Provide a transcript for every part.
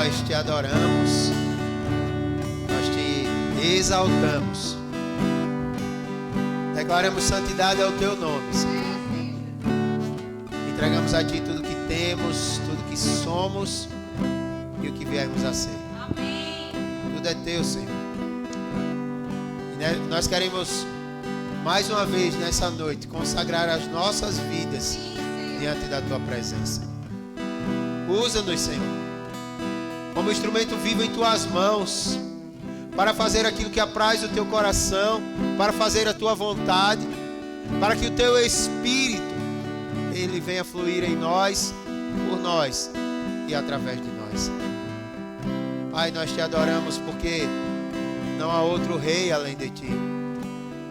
nós te adoramos, nós te exaltamos. Declaramos santidade ao teu nome, Senhor. Entregamos a ti tudo que temos, tudo que somos e o que viermos a ser. Amém. Tudo é teu, Senhor. E nós queremos mais uma vez nessa noite consagrar as nossas vidas diante da tua presença. Usa-nos, Senhor, como instrumento vivo em tuas mãos, para fazer aquilo que apraz o teu coração, para fazer a tua vontade, para que o teu Espírito ele venha fluir em nós, por nós e através de nós. Pai, nós te adoramos porque não há outro rei além de ti,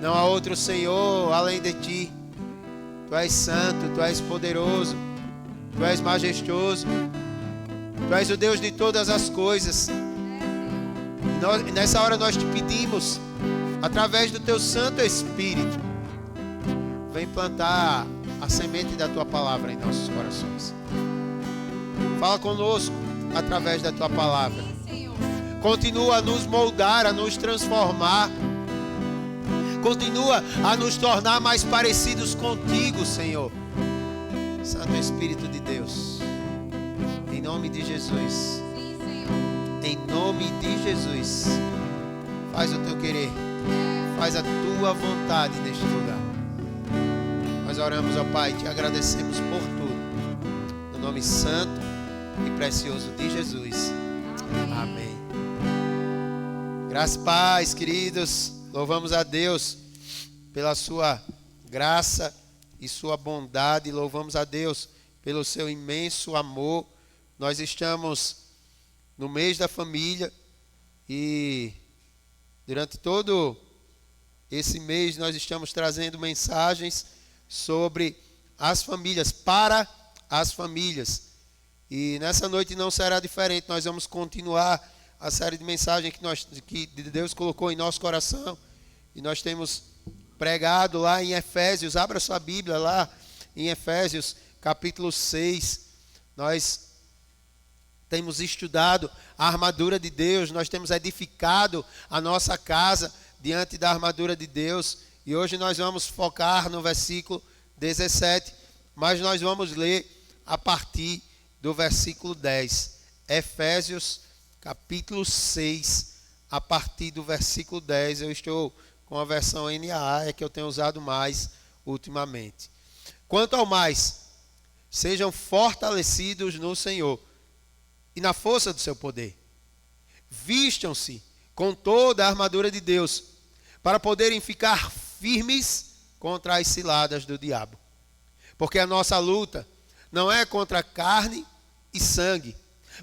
não há outro Senhor além de ti. Tu és santo, tu és poderoso, tu és majestoso, tu és o Deus de todas as coisas. E nessa hora nós te pedimos, através do teu Santo Espírito, vem plantar a semente da tua palavra em nossos corações. Fala conosco através da tua palavra. Continua a nos moldar, a nos transformar. Continua a nos tornar mais parecidos contigo, Senhor. Santo Espírito de Deus, em nome de Jesus, em nome de Jesus, faz o teu querer, faz a tua vontade neste lugar. Nós oramos, ó Pai, te agradecemos por tudo, no nome santo e precioso de Jesus. Amém. Graça e paz, queridos. Louvamos a Deus pela sua graça e sua bondade. Louvamos a Deus pelo seu imenso amor. Nós estamos no mês da família e durante todo esse mês nós estamos trazendo mensagens sobre as famílias, para as famílias. E nessa noite não será diferente. Nós vamos continuar a série de mensagens que Deus colocou em nosso coração. E nós temos pregado lá em Efésios. Abra sua Bíblia lá em Efésios capítulo 6. Nós temos estudado a armadura de Deus. Nós temos edificado a nossa casa diante da armadura de Deus. E hoje nós vamos focar no versículo 17. Mas nós vamos ler a partir do versículo 10. Efésios capítulo 6, a partir do versículo 10. Eu estou com a versão NAA, é que eu tenho usado mais ultimamente. Quanto ao mais, sejam fortalecidos no Senhor e na força do seu poder. Vistam-se com toda a armadura de Deus, para poderem ficar firmes contra as ciladas do diabo. Porque a nossa luta não é contra carne e sangue,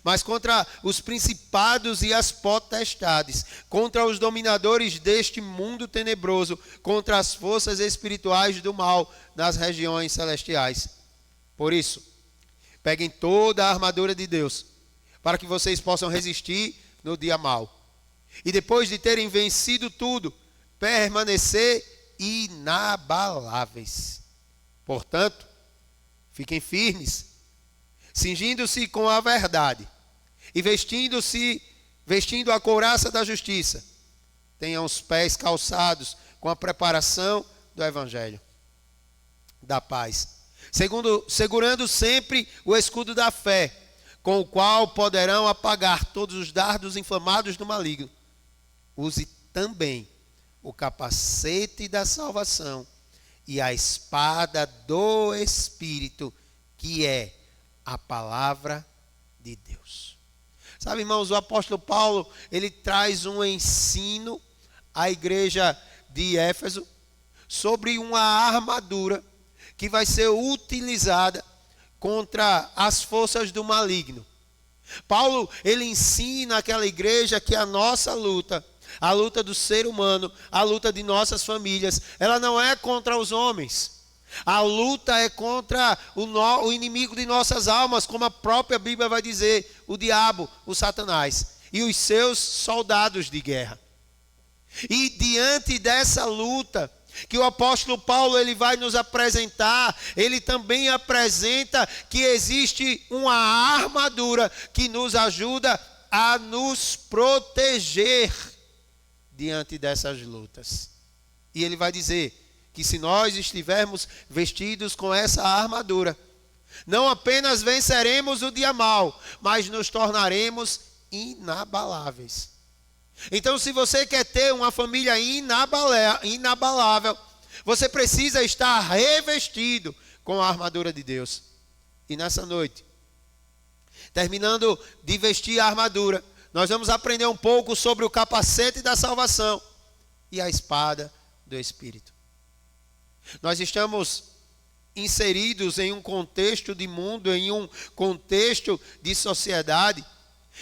mas contra os principados e as potestades, contra os dominadores deste mundo tenebroso, contra as forças espirituais do mal nas regiões celestiais. Por isso, peguem toda a armadura de Deus, para que vocês possam resistir no dia mau. E depois de terem vencido tudo, permanecer inabaláveis. Portanto, fiquem firmes, cingindo-se com a verdade e vestindo a couraça da justiça. Tenham os pés calçados com a preparação do evangelho da paz, segurando sempre o escudo da fé, com o qual poderão apagar todos os dardos inflamados do maligno. Use também o capacete da salvação e a espada do Espírito, que é a palavra de Deus. Sabe, irmãos, o apóstolo Paulo, ele traz um ensino à igreja de Éfeso sobre uma armadura que vai ser utilizada contra as forças do maligno. Paulo, ele ensina àquela igreja que a nossa luta, a luta do ser humano, a luta de nossas famílias, ela não é contra os homens. A luta é contra o inimigo de nossas almas, como a própria Bíblia vai dizer, o diabo, o Satanás e os seus soldados de guerra. E diante dessa luta que o apóstolo Paulo ele vai nos apresentar, ele também apresenta que existe uma armadura que nos ajuda a nos proteger diante dessas lutas. E ele vai dizer que se nós estivermos vestidos com essa armadura, não apenas venceremos o dia mau, mas nos tornaremos inabaláveis. Então, se você quer ter uma família inabalável, você precisa estar revestido com a armadura de Deus. E nessa noite, terminando de vestir a armadura, nós vamos aprender um pouco sobre o capacete da salvação e a espada do Espírito. Nós estamos inseridos em um contexto de mundo, em um contexto de sociedade,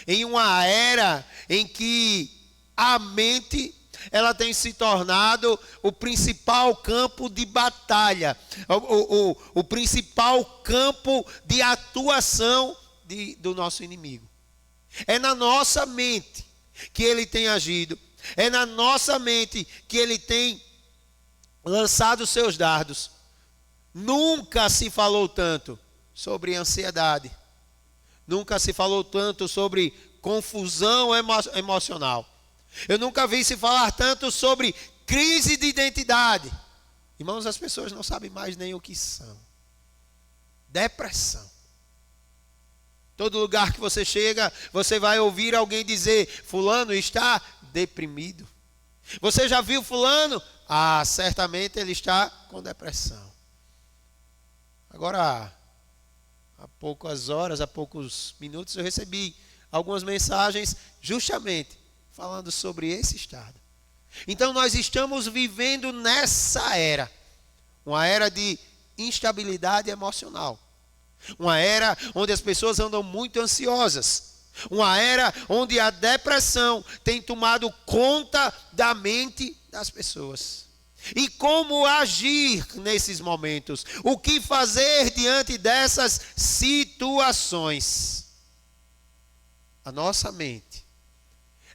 em uma era em que a mente, ela tem se tornado o principal campo de batalha, o principal campo de atuação do nosso inimigo. É na nossa mente que ele tem agido, é na nossa mente que ele tem lançado seus dardos. Nunca se falou tanto sobre ansiedade, nunca se falou tanto sobre confusão emocional. Eu nunca vi se falar tanto sobre crise de identidade. Irmãos, as pessoas não sabem mais nem o que são. Depressão. Todo lugar que você chega, você vai ouvir alguém dizer: fulano está deprimido. Você já viu fulano? Ah, certamente ele está com depressão. Agora, há poucas horas, há poucos minutos, eu recebi algumas mensagens justamente falando sobre esse estado. Então nós estamos vivendo nessa era, uma era de instabilidade emocional, uma era onde as pessoas andam muito ansiosas, uma era onde a depressão tem tomado conta da mente das pessoas. E como agir nesses momentos? O que fazer diante dessas situações? A nossa mente,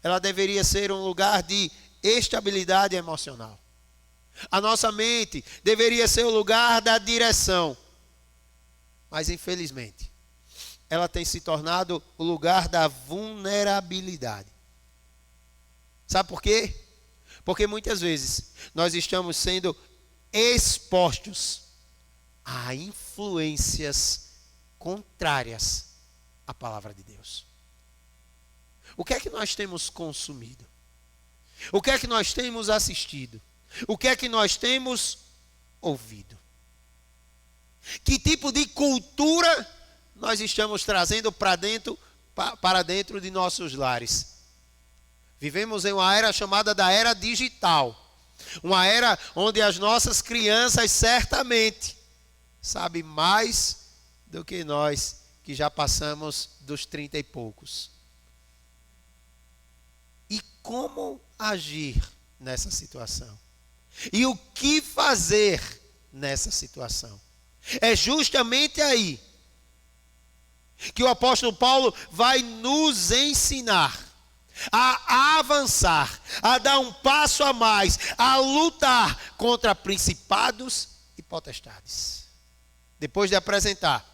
ela deveria ser um lugar de estabilidade emocional. A nossa mente deveria ser o lugar da direção. Mas infelizmente, ela tem se tornado o lugar da vulnerabilidade. Sabe por quê? Porque muitas vezes nós estamos sendo expostos a influências contrárias à palavra de Deus. O que é que nós temos consumido? O que é que nós temos assistido? O que é que nós temos ouvido? Que tipo de cultura nós estamos trazendo para dentro de nossos lares? Vivemos em uma era chamada da era digital. Uma era onde as nossas crianças certamente sabem mais do que nós que já passamos dos 30 e poucos. E como agir nessa situação? E o que fazer nessa situação? É justamente aí que o apóstolo Paulo vai nos ensinar a avançar, a dar um passo a mais, a lutar contra principados e potestades. Depois de apresentar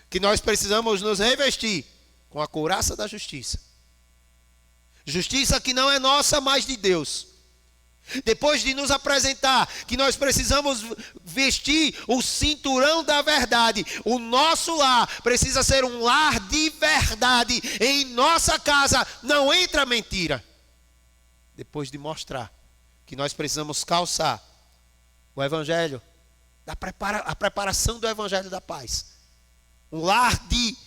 que nós precisamos nos revestir com a couraça da justiça. Justiça que não é nossa, mas de Deus. Depois de nos apresentar que nós precisamos vestir o cinturão da verdade, o nosso lar precisa ser um lar de verdade. Em nossa casa não entra mentira. Depois de mostrar que nós precisamos calçar o evangelho, a preparação do evangelho da paz, um lar de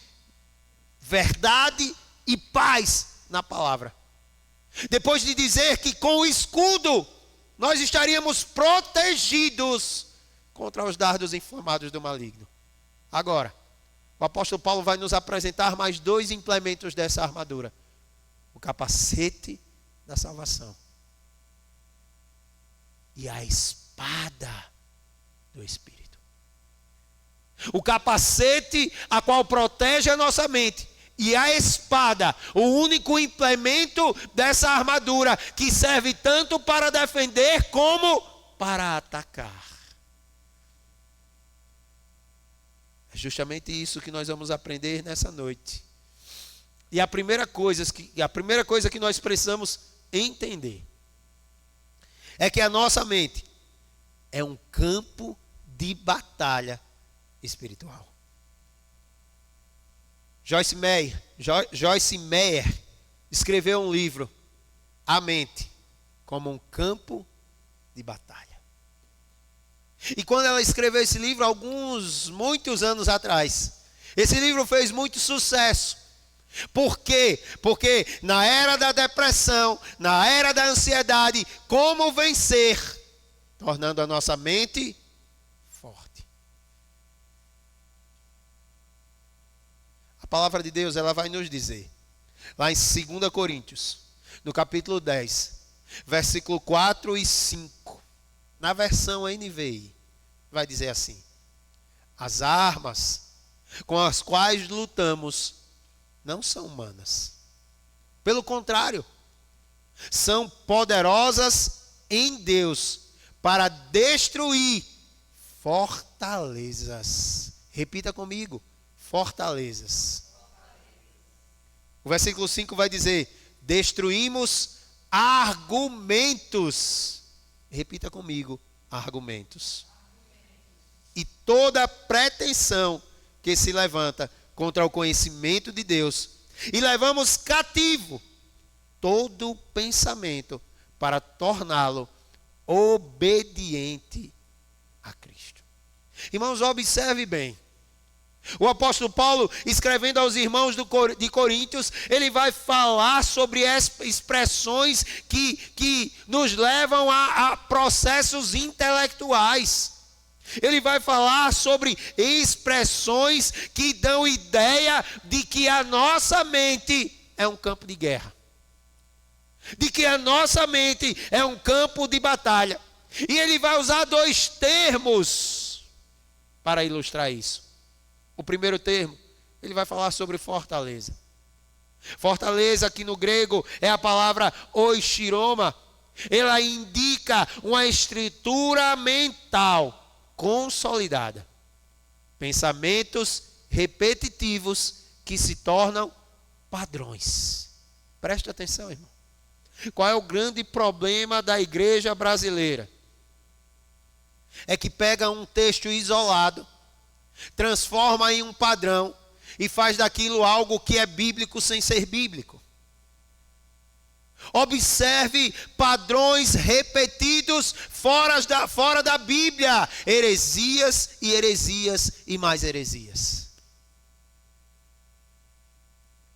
verdade e paz na palavra. Depois de dizer que com o escudo nós estaríamos protegidos contra os dardos inflamados do maligno. Agora, o apóstolo Paulo vai nos apresentar mais 2 implementos dessa armadura: o capacete da salvação e a espada do Espírito. O capacete a qual protege a nossa mente, e a espada, o único implemento dessa armadura que serve tanto para defender como para atacar. É justamente isso que nós vamos aprender nessa noite. E a primeira coisa que nós precisamos entender é que a nossa mente é um campo de batalha espiritual. Joyce Meyer escreveu um livro, A Mente como um Campo de Batalha. E quando ela escreveu esse livro, muitos anos atrás, esse livro fez muito sucesso. Por quê? Porque na era da depressão, na era da ansiedade, como vencer? Tornando a nossa mente forte. A palavra de Deus, ela vai nos dizer, lá em 2 Coríntios, no capítulo 10, versículo 4 e 5, na versão NVI, vai dizer assim: as armas com as quais lutamos não são humanas. Pelo contrário, são poderosas em Deus para destruir fortalezas. Repita comigo: fortalezas. O versículo 5 vai dizer: destruímos argumentos. Repita comigo: argumentos. E toda pretensão que se levanta contra o conhecimento de Deus, e levamos cativo todo pensamento para torná-lo obediente a Cristo. Irmãos, observe bem. O apóstolo Paulo, escrevendo aos irmãos de Coríntios, ele vai falar sobre expressões que nos levam a processos intelectuais. Ele vai falar sobre expressões que dão ideia de que a nossa mente é um campo de guerra. De que a nossa mente é um campo de batalha. E ele vai usar 2 termos para ilustrar isso. O primeiro termo, ele vai falar sobre fortaleza. Fortaleza, que no grego é a palavra oishiroma. Ela indica uma estrutura mental consolidada. Pensamentos repetitivos que se tornam padrões. Preste atenção, irmão. Qual é o grande problema da igreja brasileira? É que pega um texto isolado, transforma em um padrão e faz daquilo algo que é bíblico sem ser bíblico. Observe padrões repetidos fora da Bíblia. Heresias e mais heresias.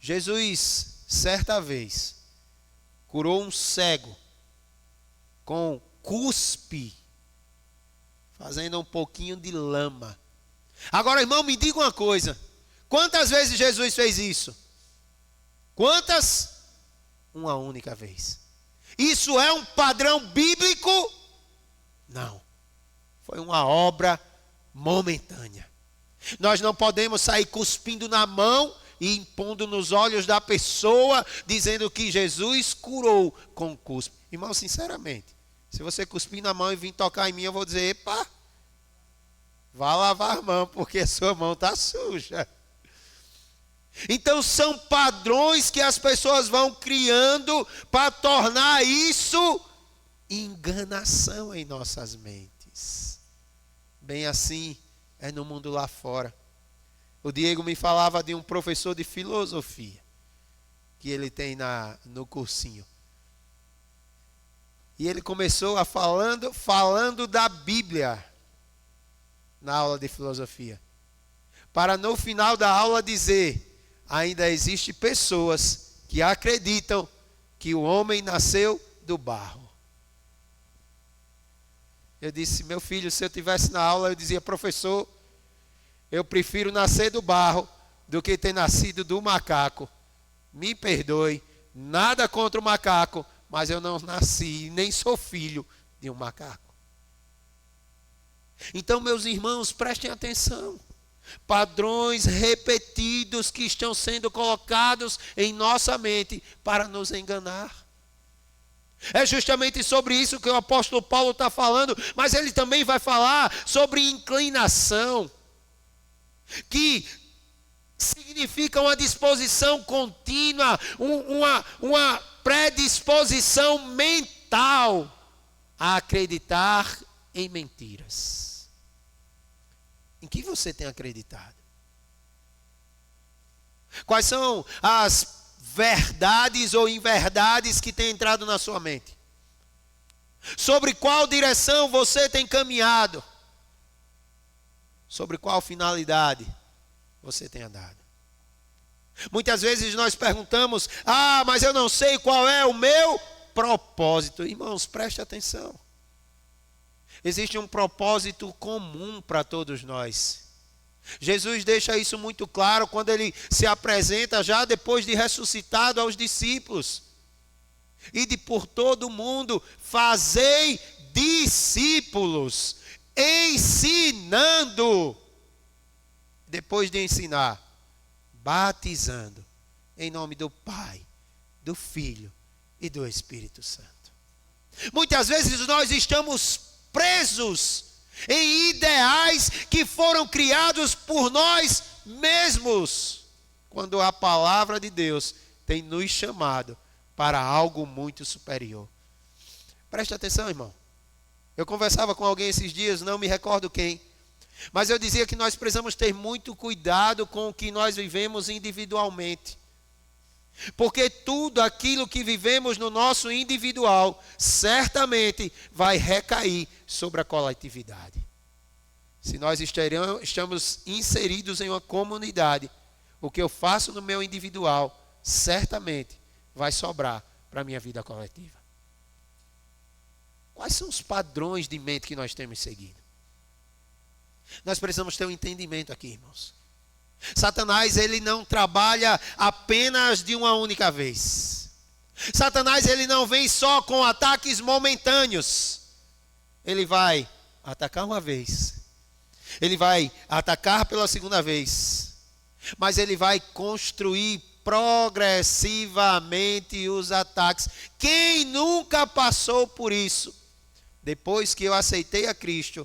Jesus, certa vez, curou um cego com cuspe, fazendo um pouquinho de lama. Agora, irmão, me diga uma coisa. Quantas vezes Jesus fez isso? Quantas? Uma única vez. Isso é um padrão bíblico? Não. Foi uma obra momentânea. Nós não podemos sair cuspindo na mão e impondo nos olhos da pessoa, dizendo que Jesus curou com cuspe. Irmão, sinceramente, se você cuspir na mão e vir tocar em mim, eu vou dizer: epa, vá lavar a mão, porque a sua mão está suja. Então são padrões que as pessoas vão criando para tornar isso enganação em nossas mentes. Bem assim é no mundo lá fora. O Diego me falava de um professor de filosofia que ele tem no cursinho. E ele começou falando da Bíblia na aula de filosofia, para no final da aula dizer: ainda existem pessoas que acreditam que o homem nasceu do barro. Eu disse: meu filho, se eu estivesse na aula, eu dizia: professor, eu prefiro nascer do barro do que ter nascido do macaco. Me perdoe, nada contra o macaco, mas eu não nasci, nem sou filho de um macaco. Então, meus irmãos, prestem atenção. Padrões repetidos que estão sendo colocados em nossa mente para nos enganar. É justamente sobre isso que o apóstolo Paulo está falando, mas ele também vai falar sobre inclinação, que significa uma disposição contínua, uma predisposição mental a acreditar em mentiras. Em que você tem acreditado? Quais são as verdades ou inverdades que têm entrado na sua mente? Sobre qual direção você tem caminhado? Sobre qual finalidade você tem andado? Muitas vezes nós perguntamos: mas eu não sei qual é o meu propósito. Irmãos, preste atenção. Existe um propósito comum para todos nós. Jesus deixa isso muito claro quando ele se apresenta já depois de ressuscitado aos discípulos. Ide por todo o mundo, fazei discípulos, ensinando. Depois de ensinar, batizando em nome do Pai, do Filho e do Espírito Santo. Muitas vezes nós estamos presos em ideais que foram criados por nós mesmos, quando a palavra de Deus tem nos chamado para algo muito superior. Preste atenção, irmão. Eu conversava com alguém esses dias, não me recordo quem, mas eu dizia que nós precisamos ter muito cuidado com o que nós vivemos individualmente. Porque tudo aquilo que vivemos no nosso individual, certamente vai recair sobre a coletividade. Se nós estamos inseridos em uma comunidade, o que eu faço no meu individual, certamente vai sobrar para a minha vida coletiva. Quais são os padrões de mente que nós temos seguido? Nós precisamos ter um entendimento aqui, irmãos. Satanás, ele não trabalha apenas de uma única vez. Satanás, ele não vem só com ataques momentâneos. Ele vai atacar uma vez. Ele vai atacar pela segunda vez. Mas ele vai construir progressivamente os ataques. Quem nunca passou por isso? Depois que eu aceitei a Cristo,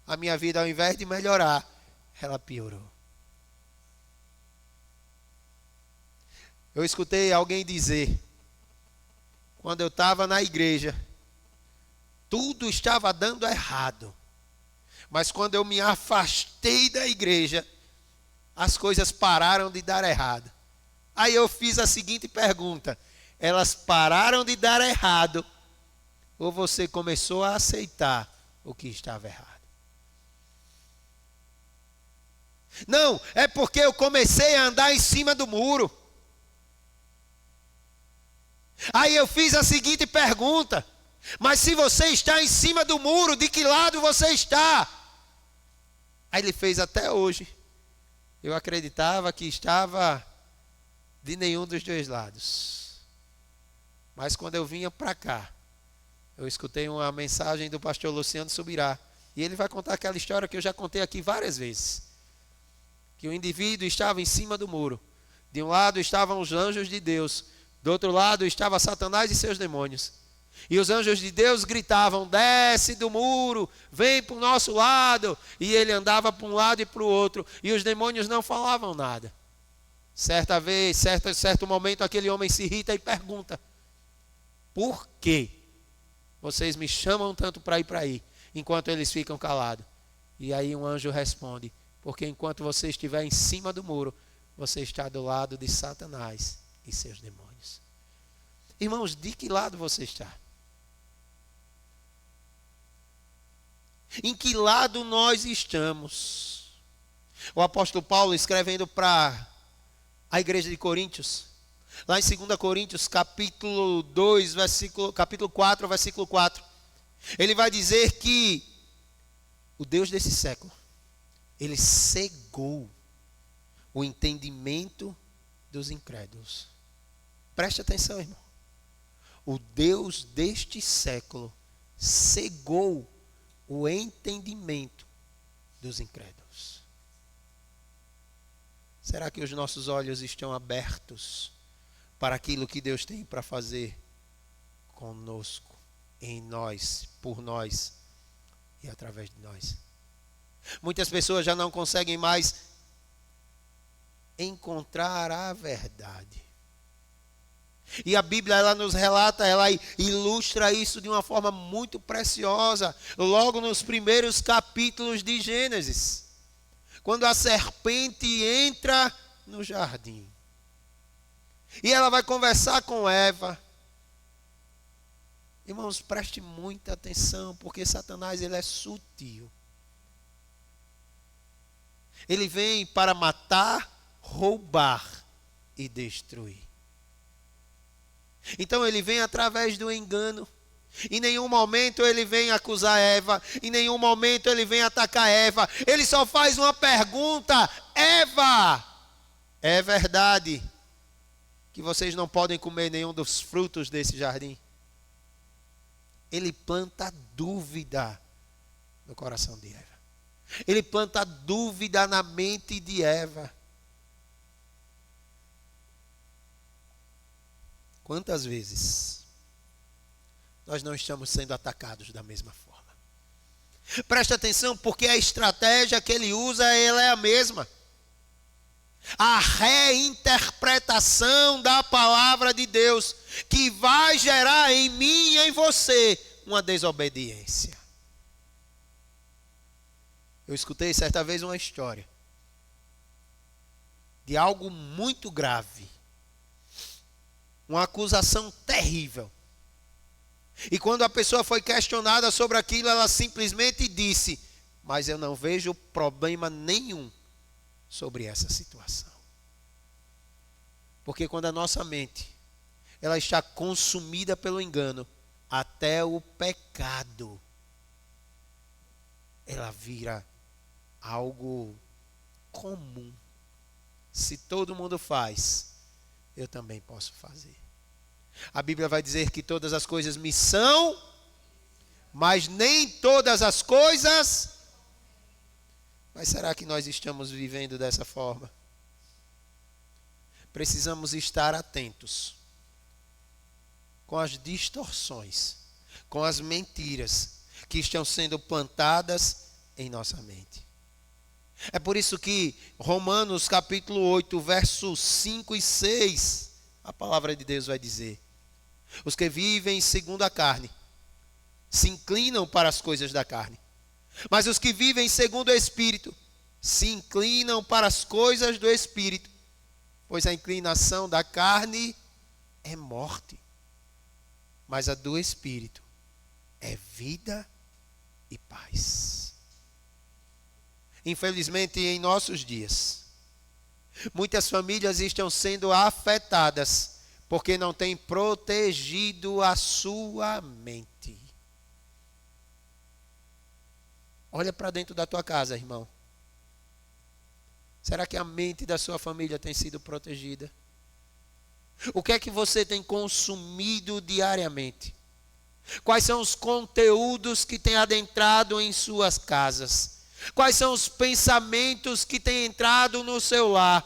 a minha vida, ao invés de melhorar, ela piorou. Eu escutei alguém dizer, quando eu estava na igreja, tudo estava dando errado. Mas quando eu me afastei da igreja, as coisas pararam de dar errado. Aí eu fiz a seguinte pergunta: elas pararam de dar errado, ou você começou a aceitar o que estava errado? Não, é porque eu comecei a andar em cima do muro. Aí eu fiz a seguinte pergunta: mas se você está em cima do muro, de que lado você está? Aí ele fez: até hoje eu acreditava que estava de nenhum dos dois lados. Mas quando eu vinha para cá, eu escutei uma mensagem do pastor Luciano Subirá, e ele vai contar aquela história que eu já contei aqui várias vezes, que o indivíduo estava em cima do muro. De um lado estavam os anjos de Deus, do outro lado estava Satanás e seus demônios. E os anjos de Deus gritavam: desce do muro, vem para o nosso lado. E ele andava para um lado e para o outro. E os demônios não falavam nada. Certa vez, certo momento, aquele homem se irrita e pergunta: por que vocês me chamam tanto para ir para aí, enquanto eles ficam calados? E aí um anjo responde: porque enquanto você estiver em cima do muro, você está do lado de Satanás e seus demônios. Irmãos, de que lado você está? Em que lado nós estamos? O apóstolo Paulo, escrevendo para a igreja de Coríntios, lá em 2 Coríntios, capítulo 4, versículo 4, ele vai dizer que o Deus desse século, ele cegou o entendimento dos incrédulos. Preste atenção, irmão. O Deus deste século cegou o entendimento dos incrédulos. Será que os nossos olhos estão abertos para aquilo que Deus tem para fazer conosco, em nós, por nós e através de nós? Muitas pessoas já não conseguem mais encontrar a verdade. E a Bíblia, ela nos relata, ela ilustra isso de uma forma muito preciosa, logo nos primeiros capítulos de Gênesis, quando a serpente entra no jardim. E ela vai conversar com Eva. Irmãos, preste muita atenção, porque Satanás, ele é sutil. Ele vem para matar, roubar e destruir. Então ele vem através do engano. Em nenhum momento ele vem acusar Eva. Em nenhum momento ele vem atacar Eva. Ele só faz uma pergunta: Eva, é verdade que vocês não podem comer nenhum dos frutos desse jardim? Ele planta dúvida no coração de Eva. Ele planta dúvida na mente de Eva. Quantas vezes nós não estamos sendo atacados da mesma forma? Preste atenção, porque a estratégia que ele usa, ela é a mesma. A reinterpretação da palavra de Deus, que vai gerar em mim e em você uma desobediência. Eu escutei certa vez uma história de algo muito grave. Uma acusação terrível. E quando a pessoa foi questionada sobre aquilo, ela simplesmente disse: mas eu não vejo problema nenhum sobre essa situação. Porque quando a nossa mente, ela está consumida pelo engano, até o pecado, ela vira algo comum. Se todo mundo faz, eu também posso fazer. A Bíblia vai dizer que todas as coisas me são, mas nem todas as coisas. Mas será que nós estamos vivendo dessa forma? Precisamos estar atentos com as distorções, com as mentiras que estão sendo plantadas em nossa mente. É por isso que Romanos capítulo 8, versos 5 e 6, a palavra de Deus vai dizer: os que vivem segundo a carne se inclinam para as coisas da carne, mas os que vivem segundo o Espírito se inclinam para as coisas do Espírito, pois a inclinação da carne é morte, mas a do Espírito é vida e paz. Infelizmente, em nossos dias, muitas famílias estão sendo afetadas porque não têm protegido a sua mente. Olha para dentro da tua casa, irmão. Será que a mente da sua família tem sido protegida? O que é que você tem consumido diariamente? Quais são os conteúdos que têm adentrado em suas casas? Quais são os pensamentos que têm entrado no seu lar?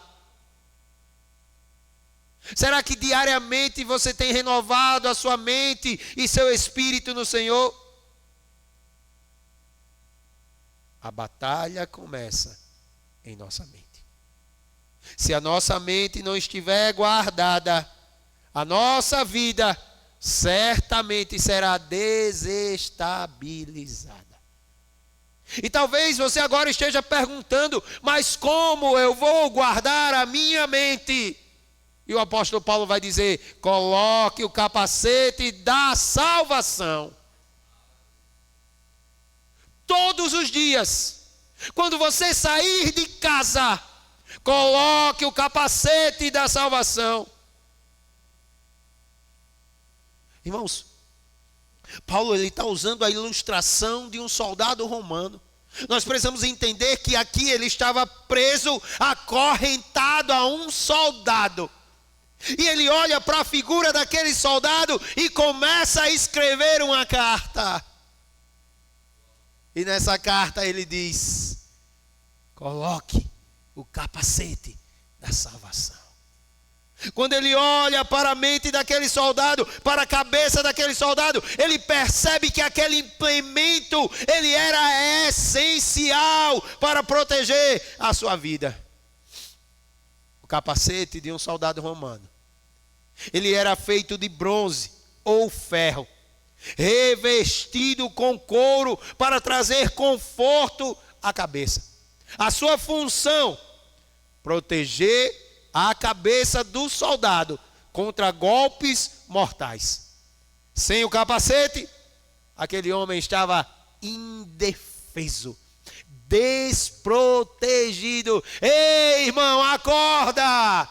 Será que diariamente você tem renovado a sua mente e seu espírito no Senhor? A batalha começa em nossa mente. Se a nossa mente não estiver guardada, a nossa vida certamente será desestabilizada. E talvez você agora esteja perguntando: mas como eu vou guardar a minha mente? E o apóstolo Paulo vai dizer: coloque o capacete da salvação. Todos os dias, quando você sair de casa, coloque o capacete da salvação. Irmãos, Paulo está usando a ilustração de um soldado romano. Nós precisamos entender que aqui ele estava preso, acorrentado a um soldado. E ele olha para a figura daquele soldado e começa a escrever uma carta. E nessa carta ele diz: coloque o capacete da salvação. Quando ele olha para a mente daquele soldado, para a cabeça daquele soldado, ele percebe que aquele implemento, ele era essencial para proteger a sua vida. o capacete de um soldado romano. Ele era feito de bronze ou ferro, revestido com couro para trazer conforto à cabeça. A sua função, proteger a cabeça do soldado contra golpes mortais. Sem o capacete, aquele homem estava indefeso, desprotegido. Ei, irmão, acorda!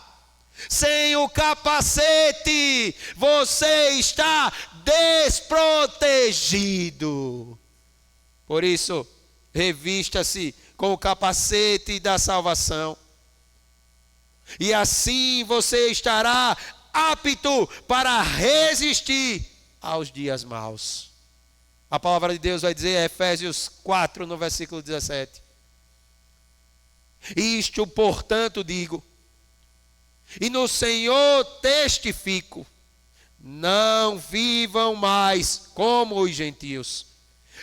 Sem o capacete, você está desprotegido. Por isso, revista-se com o capacete da salvação. E assim você estará apto para resistir aos dias maus. A palavra de Deus vai dizer, Efésios 4, no versículo 17. Isto, portanto, digo, e no Senhor testifico, não vivam mais como os gentios,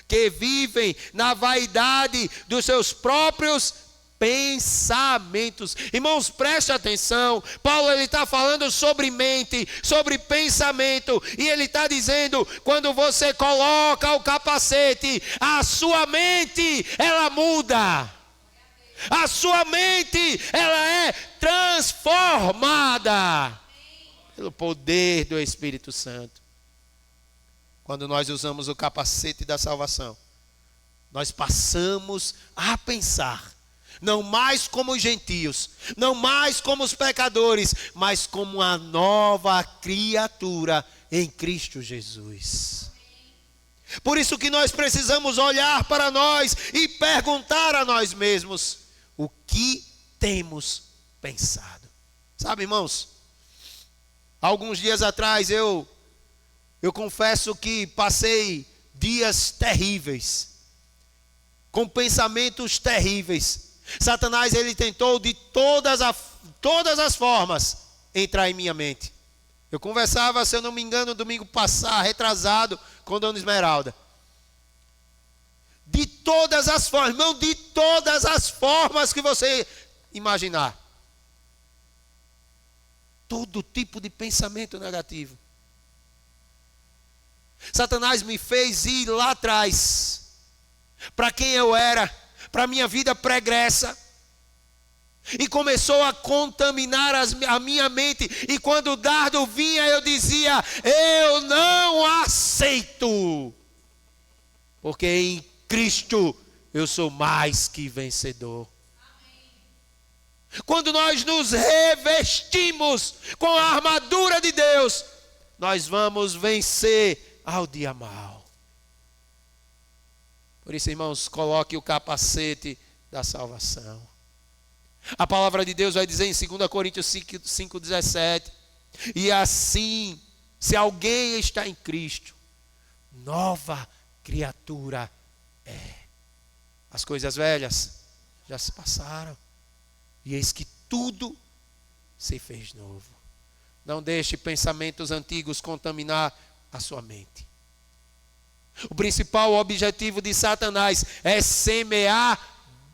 que vivem na vaidade dos seus próprios pensamentos. Irmãos, preste atenção. Paulo está falando sobre mente, sobre pensamento, e ele está dizendo, quando você coloca o capacete, a sua mente, ela muda. A sua mente, ela é transformada pelo poder do Espírito Santo. Quando nós usamos o capacete da salvação, nós passamos a pensar, não mais como os gentios, não mais como os pecadores, mas como a nova criatura em Cristo Jesus. Por isso que nós precisamos olhar para nós e perguntar a nós mesmos, o que temos pensado? Sabe, irmãos, alguns dias atrás eu confesso que passei dias terríveis, com pensamentos terríveis. Satanás, ele tentou de todas as formas entrar em minha mente. Eu conversava, se eu não me engano, domingo passado, retrasado, com Dona Esmeralda. De todas as formas, irmão, de todas as formas que você imaginar. Todo tipo de pensamento negativo. Satanás me fez ir lá atrás, para quem eu era, para a minha vida pregressa, e começou a contaminar a minha mente, e quando o dardo vinha, eu dizia, eu não aceito, porque em Cristo eu sou mais que vencedor. Amém. Quando nós nos revestimos com a armadura de Deus, nós vamos vencer ao dia mau. Por isso, irmãos, coloque o capacete da salvação. A palavra de Deus vai dizer em 2 Coríntios 5:17, e assim, se alguém está em Cristo, nova criatura é. As coisas velhas já se passaram, e eis que tudo se fez novo. Não deixe pensamentos antigos contaminar a sua mente. O principal objetivo de Satanás é semear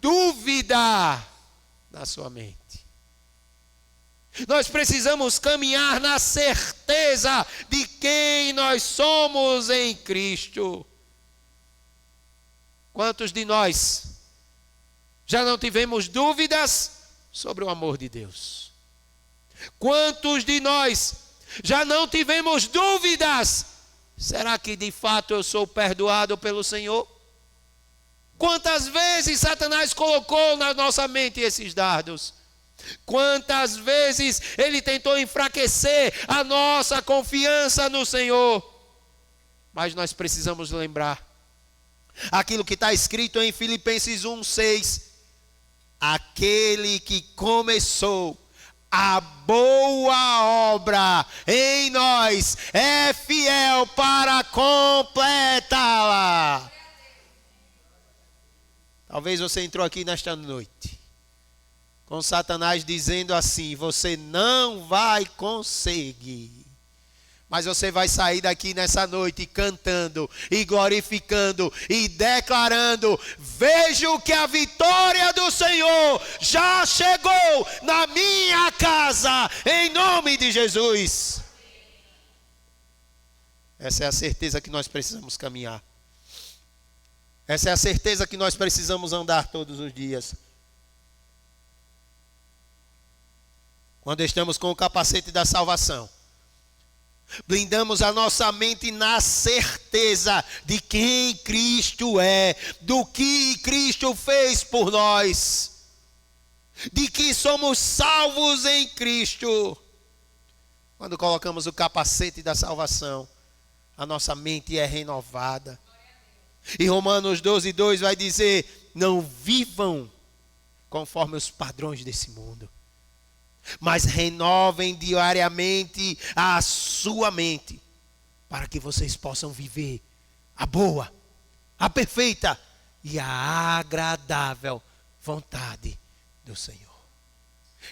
dúvida na sua mente. Nós precisamos caminhar na certeza de quem nós somos em Cristo. Quantos de nós já não tivemos dúvidas sobre o amor de Deus? Quantos de nós já não tivemos dúvidas? Será que de fato eu sou perdoado pelo Senhor? Quantas vezes Satanás colocou na nossa mente esses dardos? Quantas vezes ele tentou enfraquecer a nossa confiança no Senhor? Mas nós precisamos lembrar aquilo que está escrito em Filipenses 1:6. Aquele que começou a boa obra em nós é fiel para completá-la. Talvez você entrou aqui nesta noite com Satanás dizendo assim: você não vai conseguir, Mas você vai sair daqui nessa noite cantando e glorificando e declarando: vejo que a vitória do Senhor já chegou na minha casa, em nome de Jesus. Essa é a certeza que nós precisamos caminhar. Essa é a certeza que nós precisamos andar todos os dias. Quando estamos com o capacete da salvação, blindamos a nossa mente na certeza de quem Cristo é, do que Cristo fez por nós, de que somos salvos em Cristo. Quando colocamos o capacete da salvação, a nossa mente é renovada. E Romanos 12:2 vai dizer: não vivam conforme os padrões desse mundo, mas renovem diariamente a sua mente, para que vocês possam viver a boa, a perfeita e a agradável vontade do Senhor.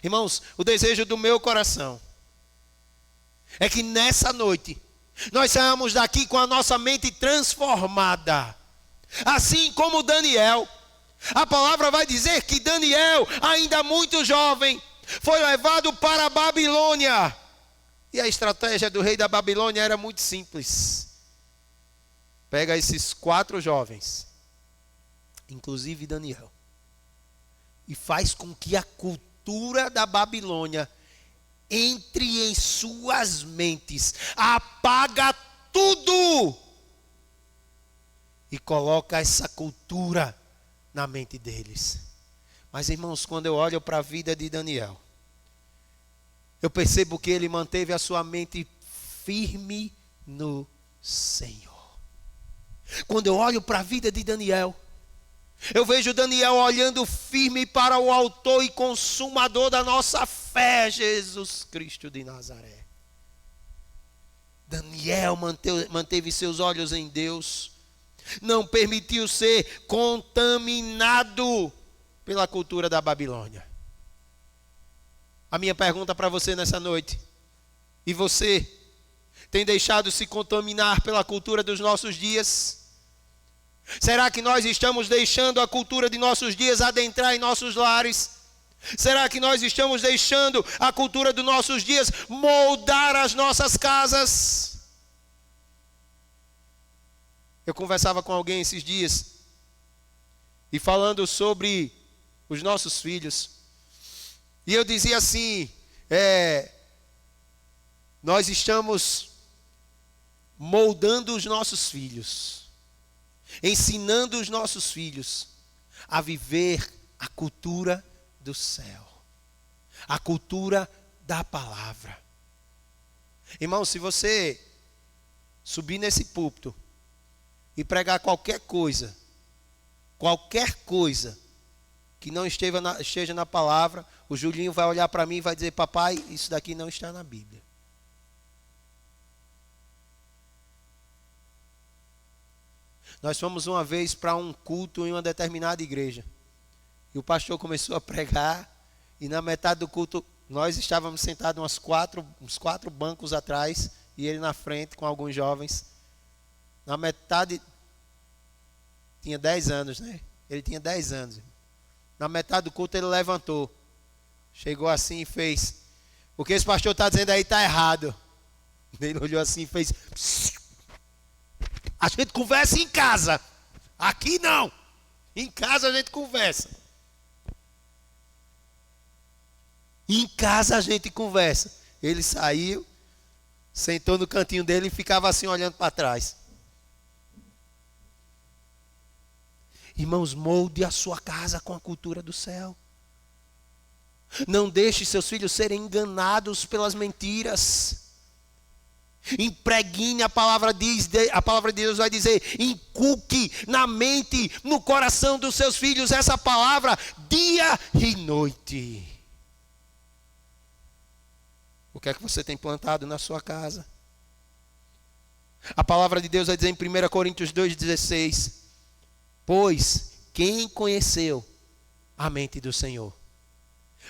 Irmãos, o desejo do meu coração é que nessa noite nós saímos daqui com a nossa mente transformada, assim como Daniel. A palavra vai dizer que Daniel, ainda muito jovem, foi levado para a Babilônia. E a estratégia do rei da Babilônia era muito simples. Pega esses 4 jovens, inclusive Daniel, e faz com que a cultura da Babilônia entre em suas mentes, apaga tudo e coloca essa cultura na mente deles. Mas, irmãos, quando eu olho para a vida de Daniel, eu percebo que ele manteve a sua mente firme no Senhor. Quando eu olho para a vida de Daniel, eu vejo Daniel olhando firme para o autor e consumador da nossa fé, Jesus Cristo de Nazaré. Daniel manteve seus olhos em Deus, não permitiu ser contaminado pela cultura da Babilônia. A minha pergunta para você nessa noite: e você tem deixado se contaminar pela cultura dos nossos dias? Será que nós estamos deixando a cultura de nossos dias adentrar em nossos lares? Será que nós estamos deixando a cultura dos nossos dias moldar as nossas casas? Eu conversava com alguém esses dias e falando sobre os nossos filhos, e eu dizia assim: nós estamos moldando os nossos filhos, ensinando os nossos filhos a viver a cultura do céu, a cultura da palavra. Irmão, se você subir nesse púlpito e pregar qualquer coisa que não esteja na palavra, o Julinho vai olhar para mim e vai dizer: papai, isso daqui não está na Bíblia. Nós fomos uma vez para um culto em uma determinada igreja, e o pastor começou a pregar, e na metade do culto nós estávamos sentados uns quatro bancos atrás, e ele na frente com alguns jovens. Na metade, tinha 10 anos, né? Ele tinha 10 anos. Na metade do culto ele levantou, chegou assim e fez: o que esse pastor está dizendo aí está errado. Ele olhou assim e fez: a gente conversa em casa, aqui não. Em casa a gente conversa. Em casa a gente conversa. Ele saiu, sentou no cantinho dele e ficava assim olhando para trás. Irmãos, molde a sua casa com a cultura do céu. Não deixe seus filhos serem enganados pelas mentiras. Impregne, a palavra de Deus vai dizer: inculque na mente, no coração dos seus filhos essa palavra dia e noite. O que é que você tem plantado na sua casa? A palavra de Deus vai dizer em 1 Coríntios 2,16: pois quem conheceu a mente do Senhor,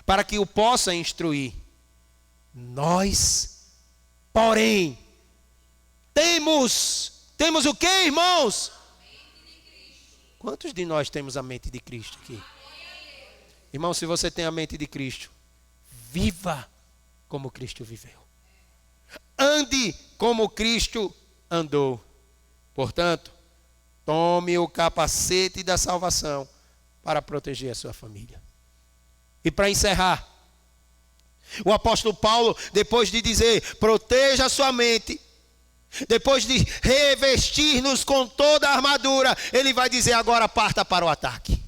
para que o possa instruir? Nós, porém, Temos o quê, irmãos? Quantos de nós temos a mente de Cristo aqui? Irmão, se você tem a mente de Cristo, viva como Cristo viveu. Ande como Cristo andou. Portanto, tome o capacete da salvação para proteger a sua família. E para encerrar, o apóstolo Paulo, depois de dizer, proteja a sua mente, depois de revestir-nos com toda a armadura, ele vai dizer, agora parta para o ataque.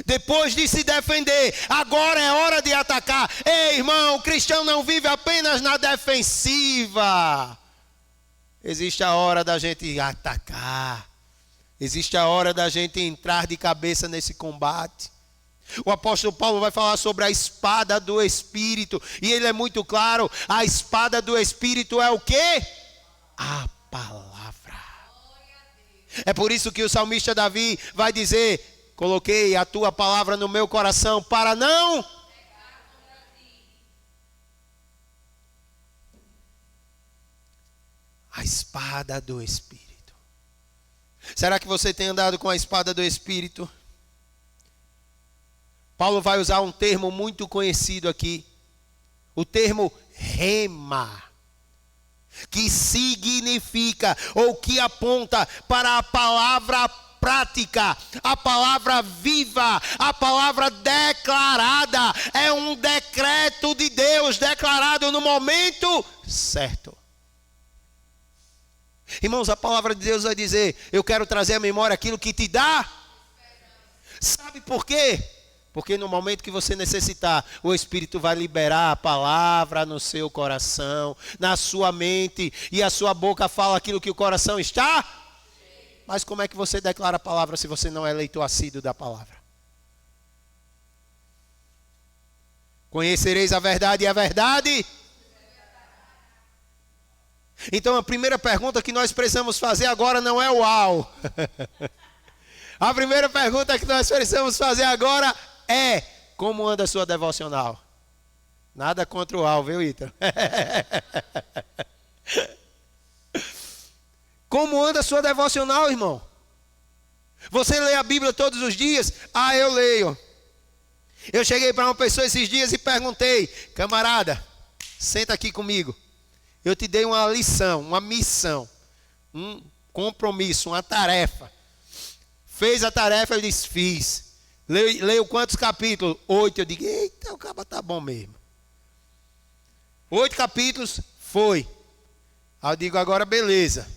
Depois de se defender, agora é hora de atacar. Ei, irmão, o cristão não vive apenas na defensiva. Existe a hora da gente atacar. Existe a hora da gente entrar de cabeça nesse combate. O apóstolo Paulo vai falar sobre a espada do Espírito. E ele é muito claro, a espada do Espírito é o quê? A palavra. É por isso que o salmista Davi vai dizer, coloquei a tua palavra no meu coração para não... A espada do Espírito. Será que você tem andado com a espada do Espírito? Paulo vai usar um termo muito conhecido aqui. O termo rema. Que significa ou que aponta para a palavra prática, a palavra viva, a palavra declarada. É um decreto de Deus declarado no momento certo. Irmãos, a palavra de Deus vai dizer, eu quero trazer à memória aquilo que te dá. Sabe por quê? Porque no momento que você necessitar, o Espírito vai liberar a palavra no seu coração, na sua mente, e a sua boca fala aquilo que o coração está. Mas como é que você declara a palavra se você não é leitor assíduo da palavra? Conhecereis a verdade e a verdade. Então a primeira pergunta que nós precisamos fazer agora não é uau. A primeira pergunta que nós precisamos fazer agora é: como anda a sua devocional? Nada contra o uau, viu, Ítalo? Como anda a sua devocional, irmão? Você lê a Bíblia todos os dias? Ah, eu leio. Eu cheguei para uma pessoa esses dias e perguntei: camarada, senta aqui comigo. Eu te dei uma lição, uma missão, um compromisso, uma tarefa. Fez a tarefa? Eu disse, fiz. Leio quantos capítulos? 8. Eu digo, eita, o cara tá bom mesmo. 8 capítulos, foi. Aí eu digo, agora beleza.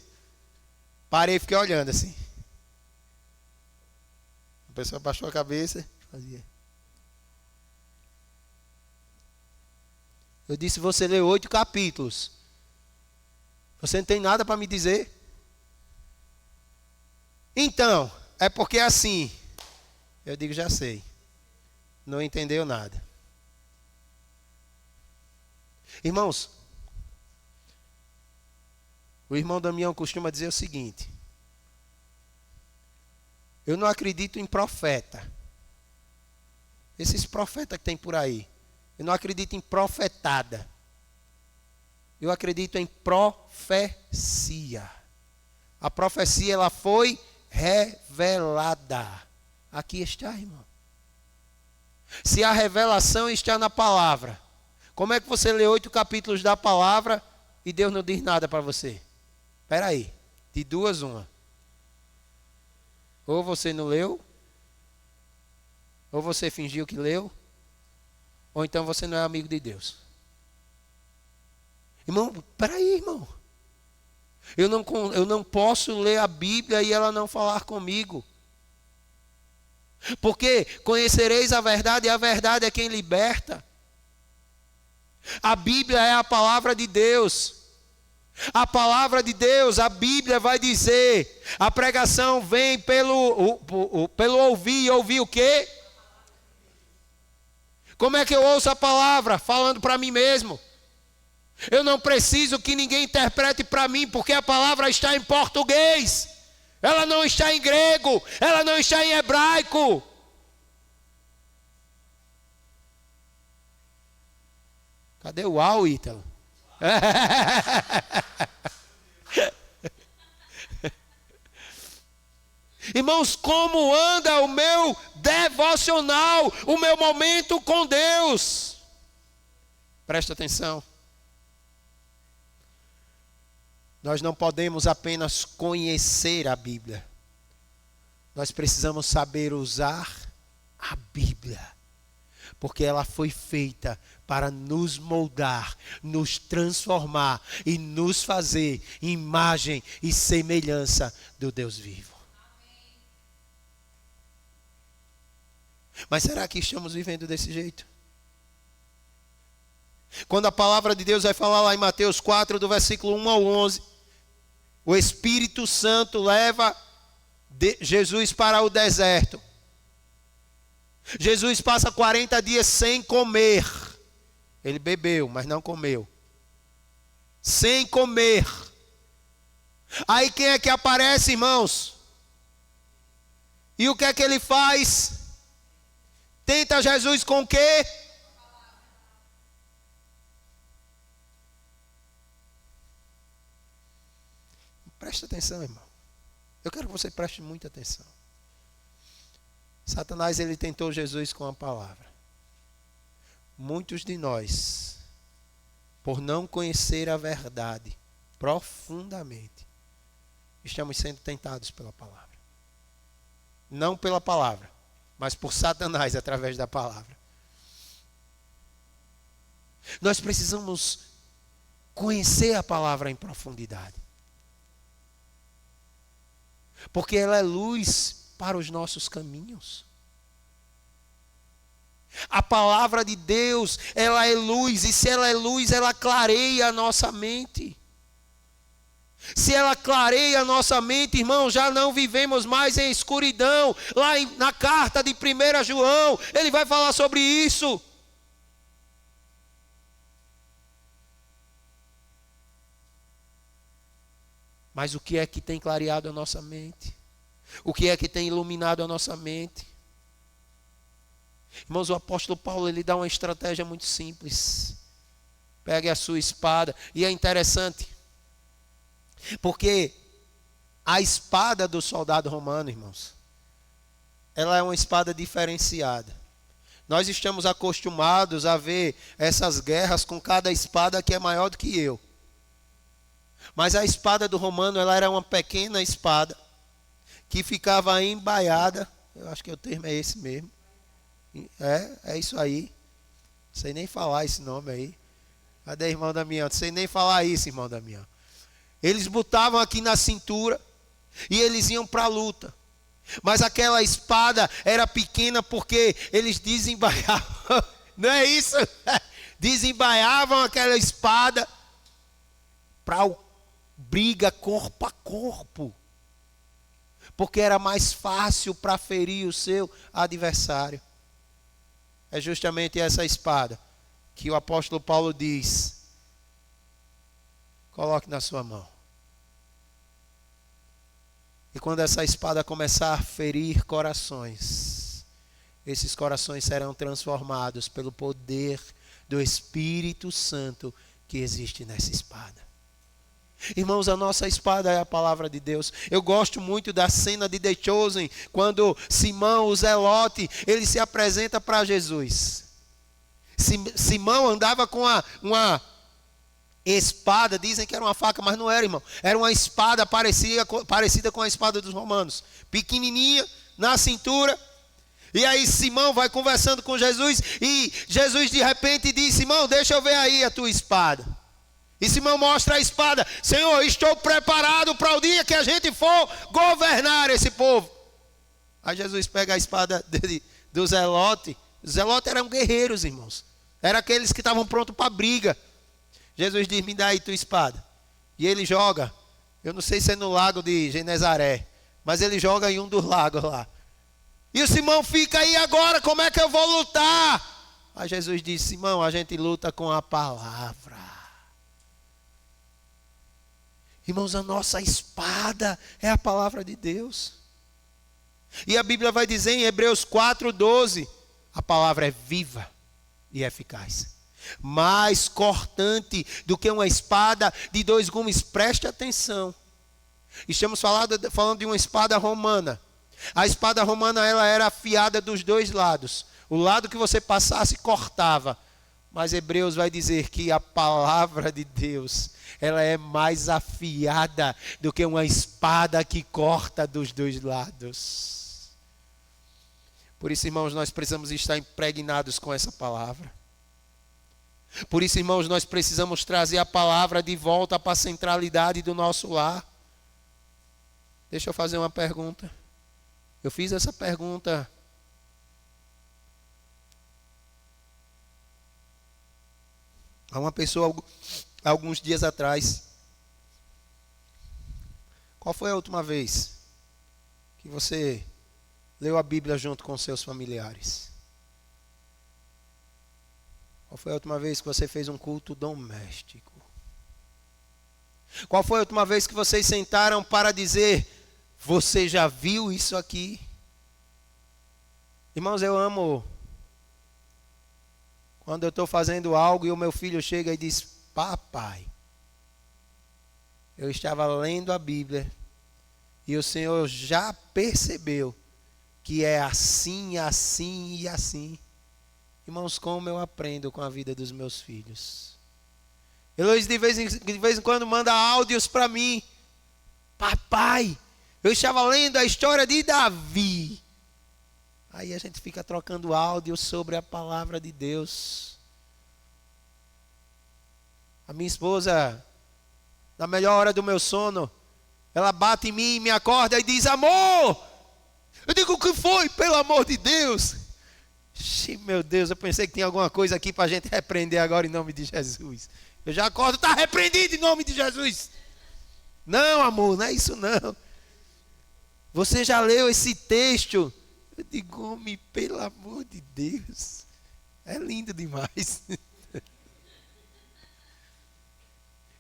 Parei e fiquei olhando assim. A pessoa baixou a cabeça, fazia. Eu disse, você leu 8 capítulos. Você não tem nada para me dizer? Então, é porque é assim. Eu digo, já sei. Não entendeu nada. Irmãos, o irmão Damião costuma dizer o seguinte: eu não acredito em profeta. Esses profetas que tem por aí. Eu não acredito em profetada. Eu acredito em profecia. A profecia, ela foi revelada. Aqui está, irmão. Se a revelação está na palavra, como é que você lê 8 capítulos da palavra e Deus não diz nada para você? Espera aí, de duas uma. Ou você não leu, ou você fingiu que leu, ou então você não é amigo de Deus. Irmão, peraí, irmão. Eu não posso ler a Bíblia e ela não falar comigo. Porque conhecereis a verdade e a verdade é quem liberta. A Bíblia é a palavra de Deus. A palavra de Deus, a Bíblia vai dizer. A pregação vem pelo ouvir. E ouvir o quê? Como é que eu ouço a palavra? Falando para mim mesmo. Eu não preciso que ninguém interprete para mim, porque a palavra está em português. Ela não está em grego, ela não está em hebraico. Cadê o uau, Ítalo? Irmãos, como anda o meu devocional, o meu momento com Deus? Presta atenção. Nós não podemos apenas conhecer a Bíblia. Nós precisamos saber usar a Bíblia. Porque ela foi feita para nos moldar, nos transformar e nos fazer imagem e semelhança do Deus vivo. Mas será que estamos vivendo desse jeito? Quando a palavra de Deus vai falar lá em Mateus 4, do versículo 1 ao 11, o Espírito Santo leva Jesus para o deserto. Jesus passa 40 dias sem comer. Ele bebeu, mas não comeu. Sem comer. Aí quem é que aparece, irmãos? E o que é que ele faz? Tenta Jesus com o quê? Presta atenção, irmão. Eu quero que você preste muita atenção. Satanás, ele tentou Jesus com a palavra. Muitos de nós, por não conhecer a verdade profundamente, estamos sendo tentados pela palavra. Não pela palavra, mas por Satanás através da palavra. Nós precisamos conhecer a palavra em profundidade. Porque ela é luz para os nossos caminhos. A palavra de Deus, ela é luz. E se ela é luz, ela clareia a nossa mente. Se ela clareia a nossa mente, irmão, já não vivemos mais em escuridão. Lá na carta de 1 João, ele vai falar sobre isso. Mas o que é que tem clareado a nossa mente? O que é que tem iluminado a nossa mente? Irmãos, o apóstolo Paulo, ele dá uma estratégia muito simples. Pegue a sua espada. E é interessante, porque a espada do soldado romano, irmãos, ela é uma espada diferenciada. Nós estamos acostumados a ver essas guerras com cada espada que é maior do que eu. Mas a espada do romano, ela era uma pequena espada que ficava embaiada. Eu acho que o termo é esse mesmo. É isso aí. Não sei nem falar esse nome aí. Cadê, irmão Damião? Não sei nem falar isso, irmão Damião. Eles botavam aqui na cintura e eles iam para a luta. Mas aquela espada era pequena porque eles desembaiavam. Não é isso? Desembaiavam aquela espada para o briga corpo a corpo, porque era mais fácil para ferir o seu adversário. É justamente essa espada que o apóstolo Paulo diz: coloque na sua mão. E quando essa espada começar a ferir corações, esses corações serão transformados pelo poder do Espírito Santo que existe nessa espada. Irmãos, a nossa espada é a palavra de Deus. Eu gosto muito da cena de The Chosen, quando Simão, o Zelote, ele se apresenta para Jesus. Simão andava com uma espada, dizem que era uma faca, mas não era, irmão. Era uma espada parecida com a espada dos romanos. Pequenininha, na cintura. E aí Simão vai conversando com Jesus e Jesus de repente diz: Simão, deixa eu ver aí a tua espada. E Simão mostra a espada. Senhor, estou preparado para o dia que a gente for governar esse povo. Aí Jesus pega a espada do Zelote. Os Zelotes eram guerreiros, irmãos. Eram aqueles que estavam prontos para a briga. Jesus diz: me dá aí tua espada. E ele joga. Eu não sei se é no lago de Genezaré, mas ele joga em um dos lagos lá. E o Simão fica aí: agora, como é que eu vou lutar? Aí Jesus diz: Simão, a gente luta com a palavra. Irmãos, a nossa espada é a palavra de Deus. E a Bíblia vai dizer em Hebreus 4:12, a palavra é viva e eficaz, mais cortante do que uma espada de 2 gumes. Preste atenção. Estamos falando de uma espada romana, A espada romana, ela era afiada dos dois lados. O lado que você passasse cortava. Mas Hebreus vai dizer que a palavra de Deus, ela é mais afiada do que uma espada que corta dos dois lados. Por isso, irmãos, nós precisamos estar impregnados com essa palavra. Por isso, irmãos, nós precisamos trazer a palavra de volta para a centralidade do nosso lar. Deixa eu fazer uma pergunta. Eu fiz essa pergunta a uma pessoa alguns dias atrás. Qual foi a última vez que você leu a Bíblia junto com seus familiares? Qual foi a última vez que você fez um culto doméstico? Qual foi a última vez que vocês sentaram para dizer: você já viu isso aqui? Irmãos, eu amo quando eu estou fazendo algo e o meu filho chega e diz: papai, eu estava lendo a Bíblia e o Senhor já percebeu que é assim, assim e assim. Irmãos, como eu aprendo com a vida dos meus filhos. Eloís de vez em quando manda áudios para mim: papai, eu estava lendo a história de Davi. Aí a gente fica trocando áudios sobre a palavra de Deus. A minha esposa, na melhor hora do meu sono, ela bate em mim, me acorda e diz: amor! Eu digo: o que foi? Pelo amor de Deus! Meu Deus, eu pensei que tinha alguma coisa aqui para a gente repreender agora em nome de Jesus. Eu já acordo: está repreendido em nome de Jesus. Não, amor, não é isso não. Você já leu esse texto? Eu digo: homem, pelo amor de Deus, é lindo demais.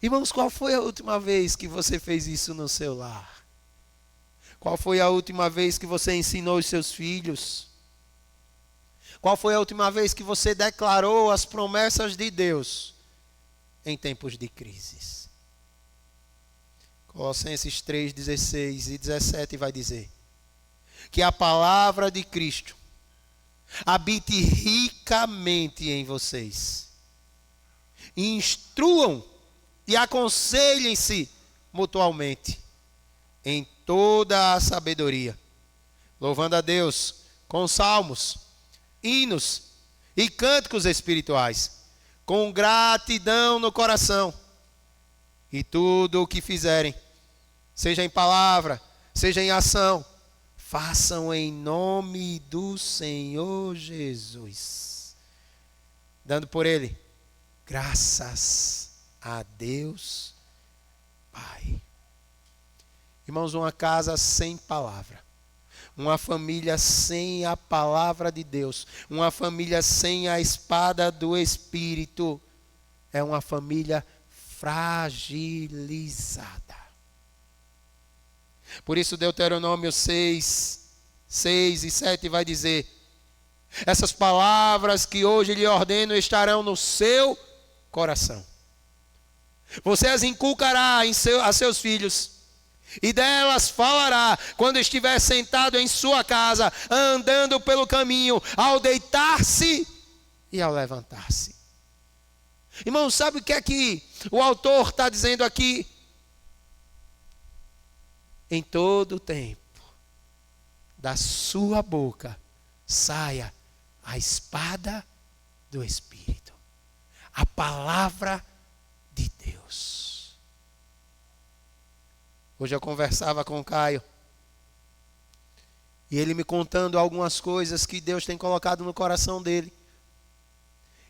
Irmãos, qual foi a última vez que você fez isso no seu lar? Qual foi a última vez que você ensinou os seus filhos? Qual foi a última vez que você declarou as promessas de Deus em tempos de crises? Colossenses 3, 16 e 17 vai dizer que a palavra de Cristo habite ricamente em vocês. Instruam e aconselhem-se mutualmente em toda a sabedoria, louvando a Deus com salmos, hinos e cânticos espirituais, com gratidão no coração. E tudo o que fizerem, seja em palavra, seja em ação, façam em nome do Senhor Jesus, dando por Ele graças a Deus Pai. Irmãos, uma casa sem palavra, uma família sem a palavra de Deus, uma família sem a espada do Espírito, é uma família fragilizada. Por isso Deuteronômio 6 e 7 vai dizer: essas palavras que hoje lhe ordeno estarão no seu coração. Você as inculcará a seus filhos, e delas falará quando estiver sentado em sua casa, andando pelo caminho, ao deitar-se e ao levantar-se. Irmão, sabe o que é que o autor está dizendo aqui? Em todo tempo, da sua boca, saia a espada do Espírito, a palavra de Deus. Hoje eu conversava com o Caio, e ele me contando algumas coisas que Deus tem colocado no coração dele.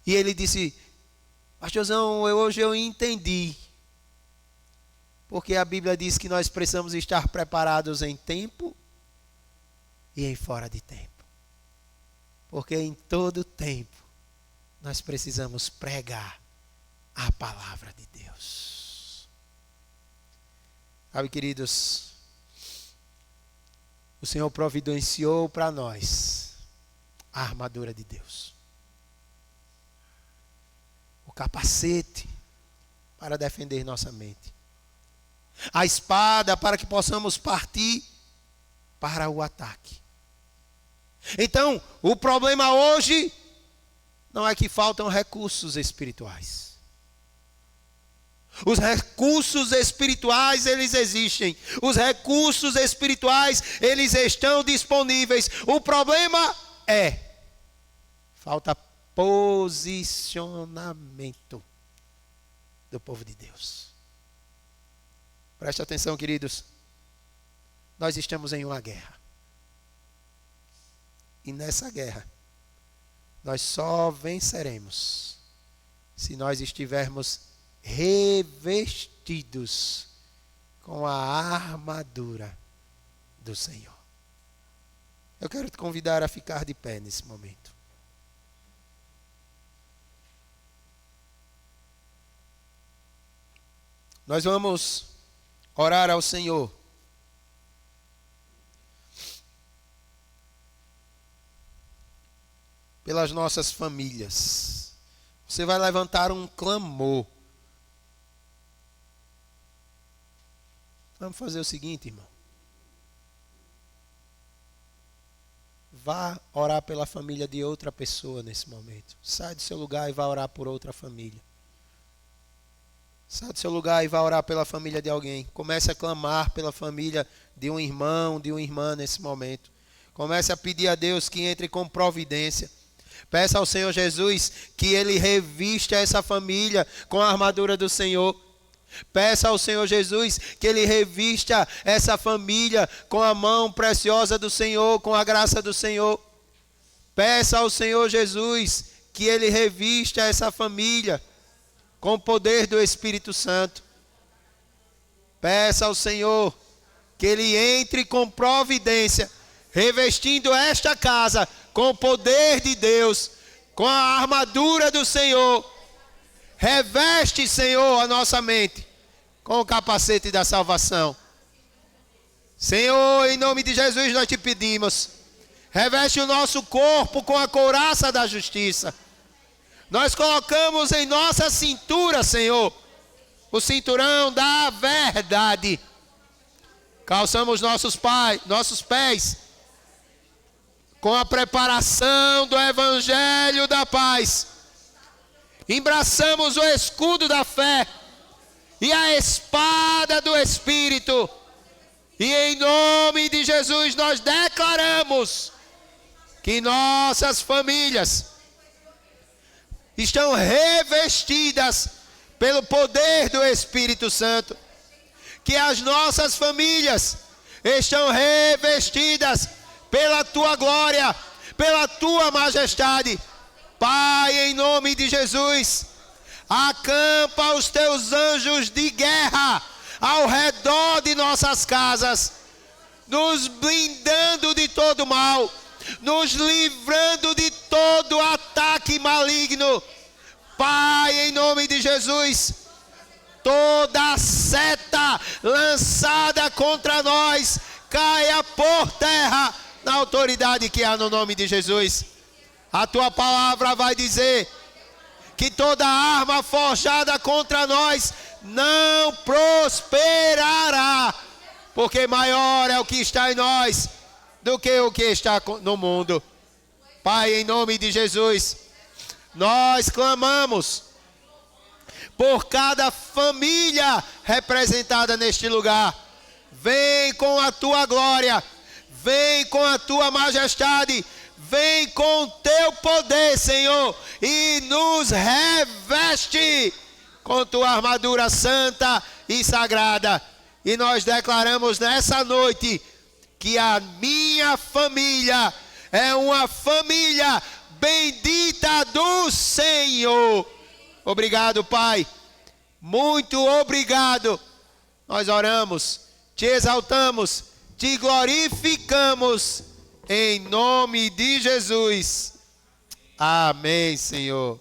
E ele disse: pastorzão, hoje eu entendi, porque a Bíblia diz que nós precisamos estar preparados em tempo e em fora de tempo. Porque em todo tempo nós precisamos pregar a palavra de Deus. Sabe, queridos, o Senhor providenciou para nós a armadura de Deus, o capacete para defender nossa mente, a espada para que possamos partir para o ataque. Então, o problema hoje não é que faltam recursos espirituais. Os recursos espirituais, eles existem. Os recursos espirituais, eles estão disponíveis. O problema é, falta posicionamento do povo de Deus. Preste atenção, queridos. Nós estamos em uma guerra. E nessa guerra, nós só venceremos se nós estivermos revestidos com a armadura do Senhor. Eu quero te convidar a ficar de pé nesse momento. Nós vamos orar ao Senhor. Pelas nossas famílias. Você vai levantar um clamor. Vamos fazer o seguinte, irmão. Vá orar pela família de outra pessoa nesse momento. Sai do seu lugar e vá orar por outra família. Sai do seu lugar e vá orar pela família de alguém. Comece a clamar pela família de um irmão, de uma irmã nesse momento. Comece a pedir a Deus que entre com providência. Peça ao Senhor Jesus que Ele revista essa família com a armadura do Senhor. Peça ao Senhor Jesus que Ele revista essa família com a mão preciosa do Senhor, com a graça do Senhor. Peça ao Senhor Jesus que Ele revista essa família com o poder do Espírito Santo. Peça ao Senhor que Ele entre com providência, revestindo esta casa com o poder de Deus, com a armadura do Senhor. Reveste, Senhor, a nossa mente com o capacete da salvação. Senhor, em nome de Jesus nós te pedimos, reveste o nosso corpo com a couraça da justiça. Nós colocamos em nossa cintura, Senhor, o cinturão da verdade. Calçamos nossos pés com a preparação do Evangelho da paz. Embraçamos o escudo da fé e a espada do Espírito. E em nome de Jesus nós declaramos que nossas famílias estão revestidas pelo poder do Espírito Santo. Que as nossas famílias estão revestidas pela tua glória, pela tua majestade. Pai, em nome de Jesus, acampa os teus anjos de guerra ao redor de nossas casas, nos blindando de todo mal, nos livrando de todo ataque maligno. Pai, em nome de Jesus, toda seta lançada contra nós caia por terra na autoridade que há no nome de Jesus. A tua palavra vai dizer que toda arma forjada contra nós não prosperará, porque maior é o que está em nós do que o que está no mundo. Pai, em nome de Jesus, nós clamamos por cada família representada neste lugar. Vem com a tua glória, vem com a tua majestade, vem com o teu poder, Senhor, e nos reveste com tua armadura santa e sagrada. E nós declaramos nessa noite que a minha família é uma família bendita do Senhor. Obrigado, Pai. Muito obrigado. Nós oramos, te exaltamos, te glorificamos em nome de Jesus. Amém, Senhor.